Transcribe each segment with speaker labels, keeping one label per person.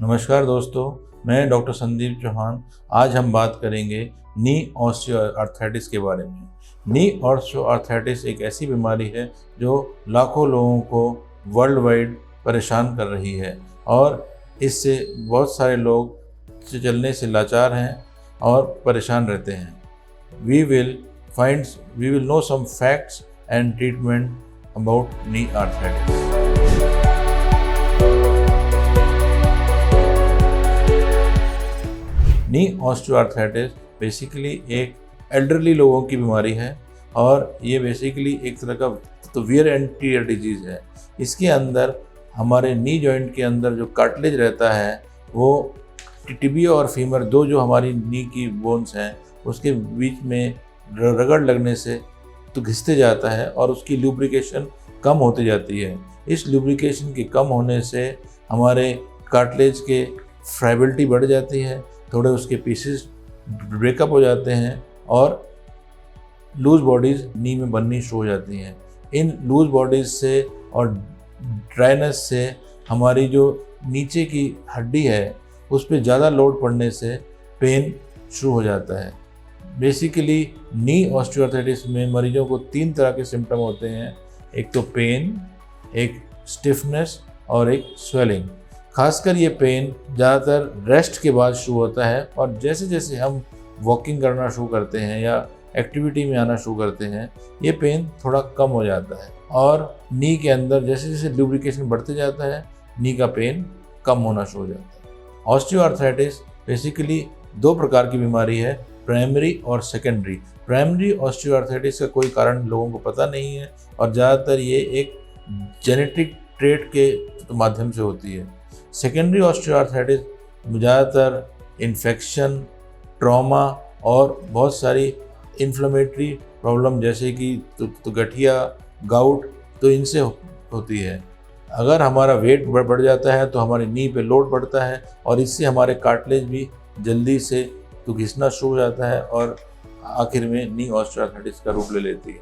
Speaker 1: नमस्कार दोस्तों, मैं डॉक्टर संदीप चौहान। आज हम बात करेंगे नी ऑस्टियोआर्थराइटिस के बारे में। नी ऑस्टियोआर्थराइटिस एक ऐसी बीमारी है जो लाखों लोगों को वर्ल्ड वाइड परेशान कर रही है और इससे बहुत सारे लोग चलने से लाचार हैं और परेशान रहते हैं। We will know some facts and treatment about knee arthritis. Knee osteoarthritis basically एक एल्डरली लोगों की बीमारी है और ये बेसिकली एक तरह का वियर एंड टियर डिजीज़ है। इसके अंदर हमारे नी जॉइंट के अंदर जो कार्टिलेज रहता है वो टिबिया और फीमर जो हमारी नी की बोन्स हैं उसके बीच में रगड़ लगने से तो घिसते जाता है और उसकी लुब्रिकेशन कम होती जाती है। इस लुब्रिकेशन के कम होने से हमारे कार्टिलेज के फ्राइबिलिटी बढ़ जाती है, थोड़े उसके पीसेस ब्रेकअप हो जाते हैं और लूज बॉडीज़ नी में बननी शुरू हो जाती हैं। इन लूज बॉडीज़ से और ड्राइनेस से हमारी जो नीचे की हड्डी है उस पर ज़्यादा लोड पड़ने से पेन शुरू हो जाता है। बेसिकली नी ऑस्टियोआर्थराइटिस में मरीजों को 3 तरह के सिम्टम होते हैं, एक तो पेन, एक स्टिफनेस और एक स्वेलिंग। खासकर ये पेन ज़्यादातर रेस्ट के बाद शुरू होता है और जैसे जैसे हम वॉकिंग करना शुरू करते हैं या एक्टिविटी में आना शुरू करते हैं ये पेन थोड़ा कम हो जाता है और नी के अंदर जैसे जैसे लुब्रिकेशन बढ़ते जाता है नी का पेन कम होना शुरू हो जाता है। ऑस्टियोआर्थराइटिस बेसिकली 2 प्रकार की बीमारी है, प्राइमरी और सेकेंडरी। प्राइमरी ऑस्टियोआर्थराइटिस का कोई कारण लोगों को पता नहीं है और ज़्यादातर ये एक जेनेटिक ट्रेट के माध्यम से होती है। सेकेंडरी ऑस्टियोआर्थराइटिस ज़्यादातर इन्फेक्शन, ट्रॉमा और बहुत सारी इन्फ्लेमेटरी प्रॉब्लम जैसे कि तो गठिया, गाउट तो इनसे होती है। अगर हमारा वेट बढ़ जाता है तो हमारी नी पे लोड बढ़ता है और इससे हमारे कार्टिलेज भी जल्दी से तो घिसना शुरू हो जाता है और आखिर में नी ऑस्टियोआर्थराइटिस का रूप ले लेती है।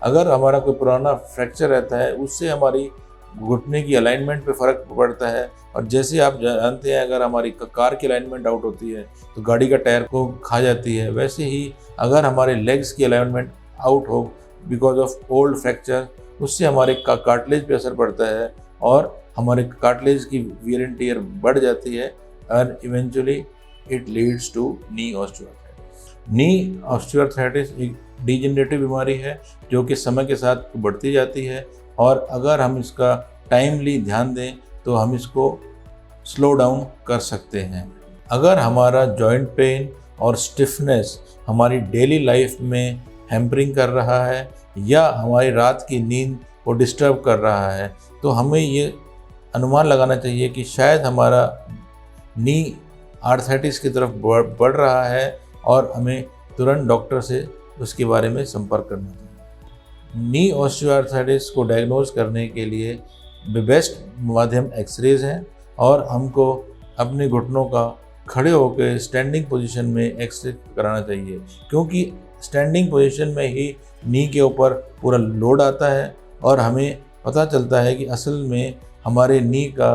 Speaker 1: अगर हमारा कोई पुराना फ्रैक्चर रहता है उससे हमारी घुटने की अलाइनमेंट पे फ़र्क पड़ता है और जैसे आप जानते हैं अगर हमारी कार की अलाइनमेंट आउट होती है तो गाड़ी का टायर को खा जाती है, वैसे ही अगर हमारे लेग्स की अलाइनमेंट आउट हो बिकॉज ऑफ ओल्ड फ्रैक्चर उससे हमारे कार्टिलेज पे असर पड़ता है और हमारे कार्टिलेज की वियर एंड टियर बढ़ जाती है और eventually it leads to knee osteoarthritis. Knee osteoarthritis एक डिजेनरेटिव बीमारी है जो कि समय के साथ बढ़ती जाती है और अगर हम इसका टाइमली ध्यान दें तो हम इसको स्लो डाउन कर सकते हैं। अगर हमारा जॉइंट पेन और स्टिफनेस हमारी डेली लाइफ में हैम्परिंग कर रहा है या हमारी रात की नींद को डिस्टर्ब कर रहा है तो हमें ये अनुमान लगाना चाहिए कि शायद हमारा नी आर्थराइटिस की तरफ बढ़ रहा है और हमें तुरंत डॉक्टर से उसके बारे में संपर्क करना चाहिए। नी ऑस्टियोआर्थराइटिस को डायग्नोज करने के लिए बेस्ट माध्यम एक्सरेज हैं और हमको अपने घुटनों का खड़े होकर स्टैंडिंग पोजीशन में एक्सरे कराना चाहिए क्योंकि स्टैंडिंग पोजीशन में ही नी के ऊपर पूरा लोड आता है और हमें पता चलता है कि असल में हमारे नी का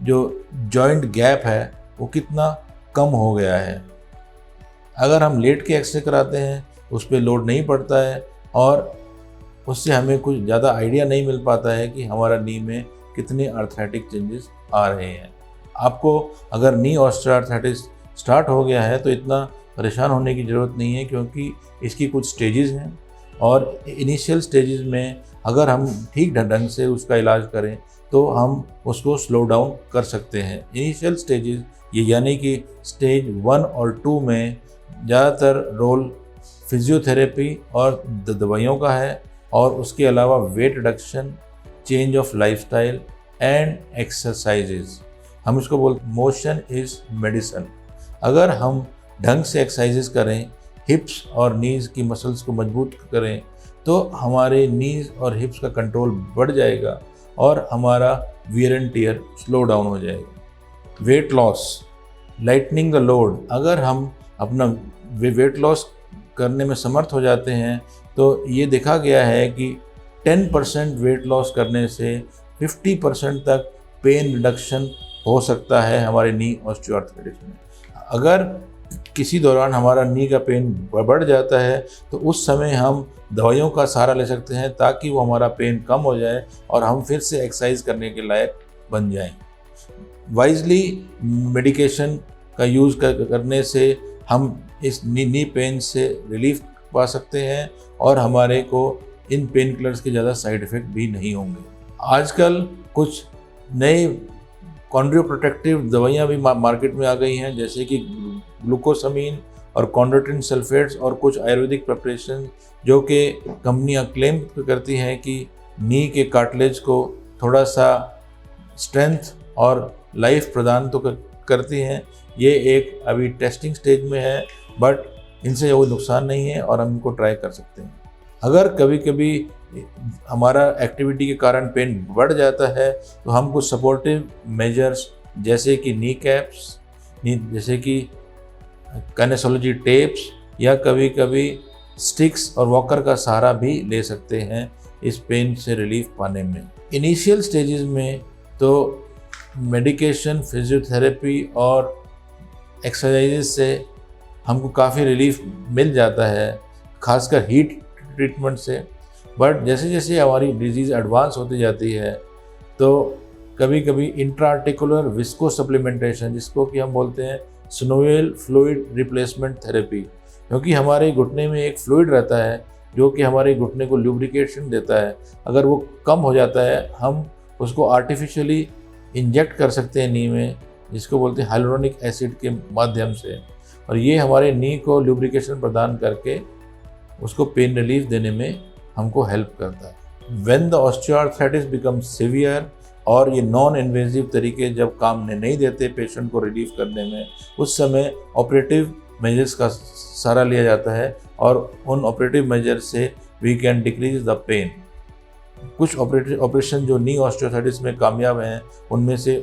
Speaker 1: जो जॉइंट गैप है वो कितना कम हो गया है। अगर हम लेट के एक्सरे कराते हैं उस पर लोड नहीं पड़ता है और उससे हमें कुछ ज़्यादा आइडिया नहीं मिल पाता है कि हमारा नी में कितने आर्थराइटिक चेंजेस आ रहे हैं। आपको अगर नी ऑस्टियोआर्थराइटिस स्टार्ट हो गया है तो इतना परेशान होने की ज़रूरत नहीं है क्योंकि इसकी कुछ स्टेजेस हैं और इनिशियल स्टेजेस में अगर हम ठीक ढंग से उसका इलाज करें तो हम उसको स्लो डाउन कर सकते हैं। इनिशियल स्टेजेस ये यानी कि स्टेज 1 और 2 में ज़्यादातर रोल फिजियोथेरेपी और दवाइयों का है और उसके अलावा weight reduction, change of lifestyle and exercises. हम इसको बोलते मोशन इज़ मेडिसिन। अगर हम ढंग से एक्सरसाइजेज करें, हिप्स और नीज़ की मसल्स को मजबूत करें तो हमारे नीज़ और हिप्स का कंट्रोल बढ़ जाएगा और हमारा wear and tear slow down हो जाएगा। Weight loss, lightning the load. अगर हम अपना वेट लॉस करने में समर्थ हो जाते हैं तो ये देखा गया है कि 10% वेट लॉस करने से 50% तक पेन रिडक्शन हो सकता है हमारे नी ऑस्टियोआर्थराइटिस में। अगर किसी दौरान हमारा नी का पेन बढ़ जाता है तो उस समय हम दवाइयों का सहारा ले सकते हैं ताकि वो हमारा पेन कम हो जाए और हम फिर से एक्सरसाइज करने के लायक बन जाएं। वाइजली मेडिकेशन का यूज़ करने से हम इस नी पेन से रिलीफ पा सकते हैं और हमारे को इन पेन किलर्स के ज़्यादा साइड इफ़ेक्ट भी नहीं होंगे। आजकल कुछ नए कॉन्ड्रोप्रोटेक्टिव दवाइयाँ भी मार्केट में आ गई हैं, जैसे कि ग्लूकोसामीन और कॉन्ड्रोटिन सल्फेट्स और कुछ आयुर्वेदिक प्रिपरेशन जो कि कंपनियां क्लेम करती हैं कि नी के कार्टिलेज को थोड़ा सा स्ट्रेंथ और लाइफ प्रदान तो करती हैं। ये एक अभी टेस्टिंग स्टेज में है, बट इनसे कोई नुकसान नहीं है और हम इनको ट्राई कर सकते हैं। अगर कभी कभी हमारा एक्टिविटी के कारण पेन बढ़ जाता है तो हम कुछ सपोर्टिव मेजर्स जैसे कि नी कैप्स, जैसे कि काइनेसोलॉजी टेप्स या कभी कभी स्टिक्स और वॉकर का सहारा भी ले सकते हैं इस पेन से रिलीफ पाने में। इनिशियल स्टेजेस में तो मेडिकेशन, फिजियोथेरेपी और एक्सरसाइजेस से हमको काफ़ी रिलीफ मिल जाता है, खासकर हीट ट्रीटमेंट से। बट जैसे जैसे हमारी डिजीज़ एडवांस होती जाती है तो कभी कभी इंट्राआर्टिकुलर विस्को सप्लीमेंटेशन, जिसको कि हम बोलते हैं सिनोवियल फ्लूइड रिप्लेसमेंट थेरेपी, क्योंकि हमारे घुटने में एक फ्लूइड रहता है जो कि हमारे घुटने को ल्यूब्रिकेशन देता है। अगर वो कम हो जाता है हम उसको आर्टिफिशियली इंजेक्ट कर सकते हैं नी में, जिसको बोलते हैं हाइलुरोनिक एसिड के माध्यम से, और ये हमारे नी को ल्यूब्रिकेशन प्रदान करके उसको पेन रिलीफ देने में हमको हेल्प करता है। When the osteoarthritis becomes severe और ये नॉन इन्वेजिव तरीके जब काम नहीं देते पेशेंट को रिलीफ करने में, उस समय ऑपरेटिव मेजर्स का सहारा लिया जाता है और उन ऑपरेटिव मेजर से we can decrease the pain. कुछ ऑपरेशन जो नी ऑस्टियोआर्थराइटिस में कामयाब हैं उनमें से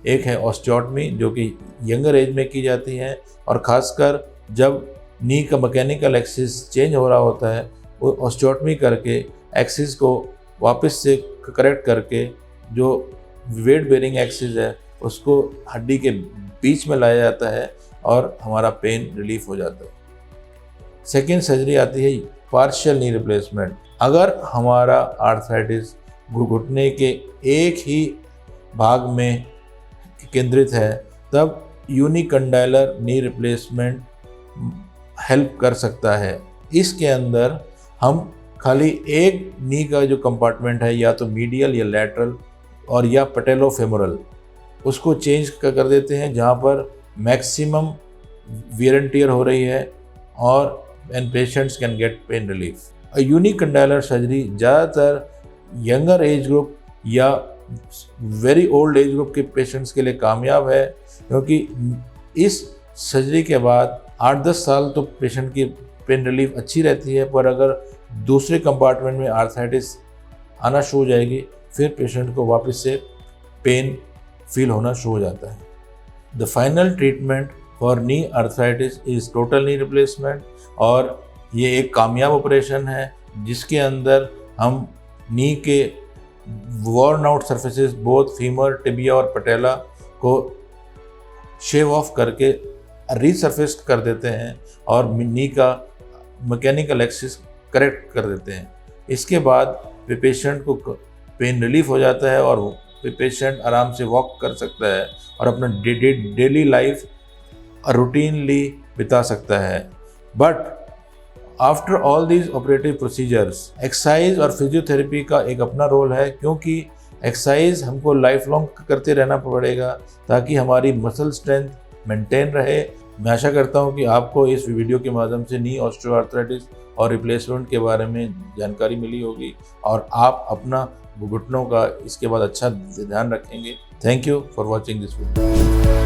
Speaker 1: एक है ऑस्टियोटमी, जो कि यंगर एज में की जाती है, और ख़ासकर जब नी का मैकेनिकल एक्सिस चेंज हो रहा होता है वो ऑस्टियोटमी करके एक्सिस को वापस से करेक्ट करके जो वेट बेरिंग एक्सिस है उसको हड्डी के बीच में लाया जाता है और हमारा पेन रिलीफ हो जाता है। सेकेंड सर्जरी आती है पार्शियल नी रिप्लेसमेंट। अगर हमारा आर्थराइटिस घुटने के एक ही भाग में केंद्रित है तब यूनिकंडाइलर नी रिप्लेसमेंट हेल्प कर सकता है। इसके अंदर हम खाली एक नी का जो कंपार्टमेंट है या तो मीडियल या लैटरल और या पैटेलोफेमोरल उसको चेंज कर देते हैं जहाँ पर मैक्सिमम वियर एंड टियर हो रही है और and patients can get pain relief. Unicondylar surgery ज़्यादातर यंगर एज ग्रुप या वेरी ओल्ड एज ग्रुप के पेशेंट्स के लिए कामयाब है, क्योंकि इस सर्जरी के बाद 8-10 साल तो पेशेंट की पेन रिलीफ अच्छी रहती है, पर अगर दूसरे कंपार्टमेंट में आर्थराइटिस आना शुरू हो जाएगी फिर पेशेंट को वापस से पेन फील होना शुरू हो जाता है। The final treatment for knee arthritis is total knee replacement, और ये एक कामयाब ऑपरेशन है जिसके अंदर हम नी के worn out surfaces both femur, tibia और पटेला को शेव ऑफ करके रीसर्फेस कर देते हैं और नी का मैकेनिकल एक्सिस करेक्ट कर देते हैं। इसके बाद पेशेंट को पेन रिलीफ हो जाता है और पेशेंट आराम से वॉक कर सकता है और अपना डेली लाइफ रूटीनली बिता सकता है। But after all these operative procedures exercise और फिजियोथेरेपी का एक अपना रोल है, क्योंकि एक्सरसाइज हमको लाइफ लॉन्ग करते रहना पड़ेगा ताकि हमारी मसल स्ट्रेंथ मेंटेन रहे। मैं आशा करता हूं कि आपको इस वीडियो के माध्यम से नी ऑस्टियोआर्थराइटिस और रिप्लेसमेंट के बारे में जानकारी मिली होगी और आप अपना घुटनों का इसके बाद अच्छा ध्यान रखेंगे। Thank you for watching this video.